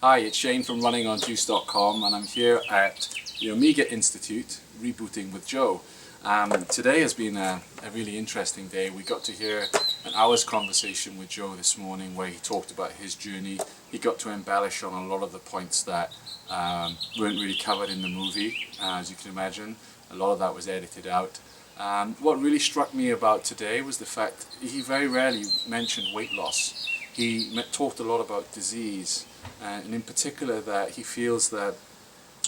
Hi, it's Shane from runningonjuice.com and I'm here at the Omega Institute, rebooting with Joe. Today has been a really interesting day. We got to hear an hour's conversation with Joe this morning where he talked about his journey. He got to embellish on a lot of the points that weren't really covered in the movie, as you can imagine. A lot of that was edited out. What really struck me about today was the fact he very rarely mentioned weight loss. He talked a lot about disease, and in particular that he feels that,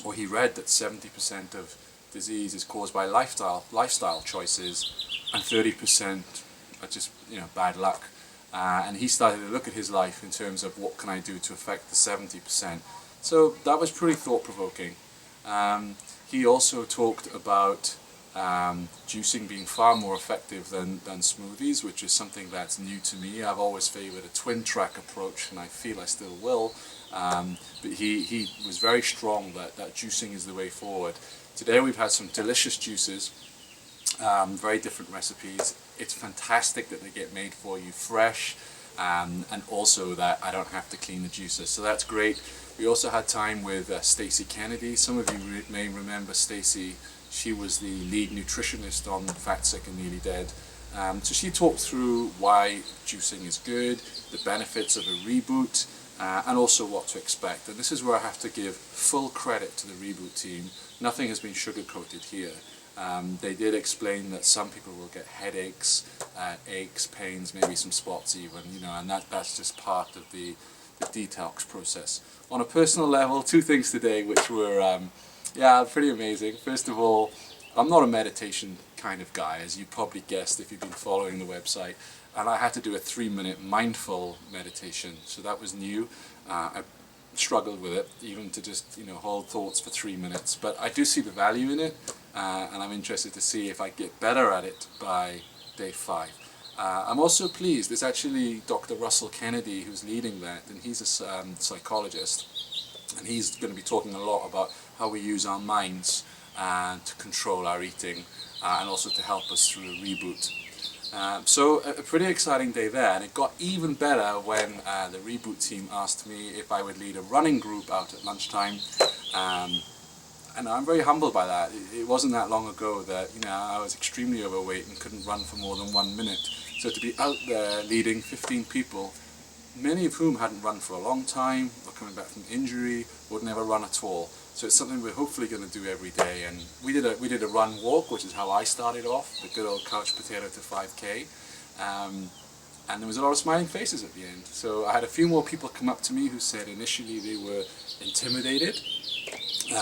or he read that 70% of disease is caused by lifestyle choices, and 30% are just bad luck. And he started to look at his life in terms of what can I do to affect the 70%. So that was pretty thought-provoking. He also talked about juicing being far more effective than smoothies, which is something that's new to me. I've always favoured a twin track approach, and I feel I still will. But he was very strong that juicing is the way forward. Today we've had some delicious juices, very different recipes. It's fantastic that they get made for you fresh, and also that I don't have to clean the juicer, so that's great. We also had time with Stacey Kennedy. Some of you may remember Stacey. She was the lead nutritionist on Fat, Sick and Nearly Dead. So she talked through why juicing is good, the benefits of a reboot, and also what to expect. And this is where I have to give full credit to the reboot team. Nothing has been sugar-coated here. They did explain that some people will get headaches, aches, pains, maybe some spots even, and that's just part of the detox process. On a personal level, two things today which were pretty amazing. First of all, I'm not a meditation kind of guy, as you probably guessed if you've been following the website, and I had to do a 3-minute mindful meditation, so that was new. I struggled with it, even to just hold thoughts for 3 minutes, but I do see the value in it, and I'm interested to see if I get better at it by day 5. I'm also pleased, there's actually Dr. Russell Kennedy who's leading that, and he's a psychologist, and he's going to be talking a lot about how we use our minds to control our eating, and also to help us through a reboot. So a pretty exciting day there, and it got even better when the reboot team asked me if I would lead a running group out at lunchtime, and I'm very humbled by that. It wasn't that long ago that I was extremely overweight and couldn't run for more than 1 minute. So to be out there leading 15 people, many of whom hadn't run for a long time, were coming back from injury, would never run at all. So it's something we're hopefully going to do every day. And we did a run walk, which is how I started off, the good old couch potato to 5K. And there was a lot of smiling faces at the end. So I had a few more people come up to me who said initially they were intimidated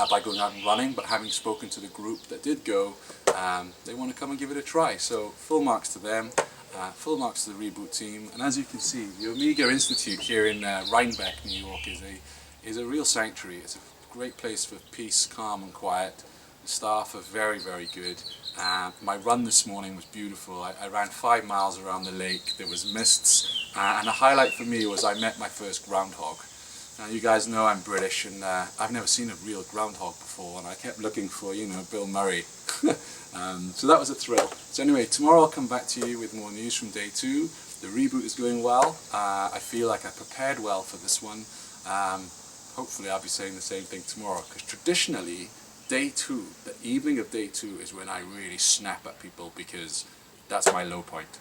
by going out and running, but having spoken to the group that did go, they want to come and give it a try. So full marks to them. Full marks to the reboot team, and as you can see, the Omega Institute here in Rhinebeck, New York is a real sanctuary. It's a great place for peace, calm and quiet. The staff are very, very good. My run this morning was beautiful. I ran 5 miles around the lake. There was mists, and a highlight for me was I met my first groundhog. Now you guys know I'm British, and I've never seen a real groundhog before, and I kept looking for Bill Murray. So that was a thrill. So anyway, tomorrow I'll come back to you with more news from day 2. The reboot is going well. I feel like I prepared well for this one. Hopefully I'll be saying the same thing tomorrow, because traditionally day 2, the evening of day 2 is when I really snap at people, because that's my low point.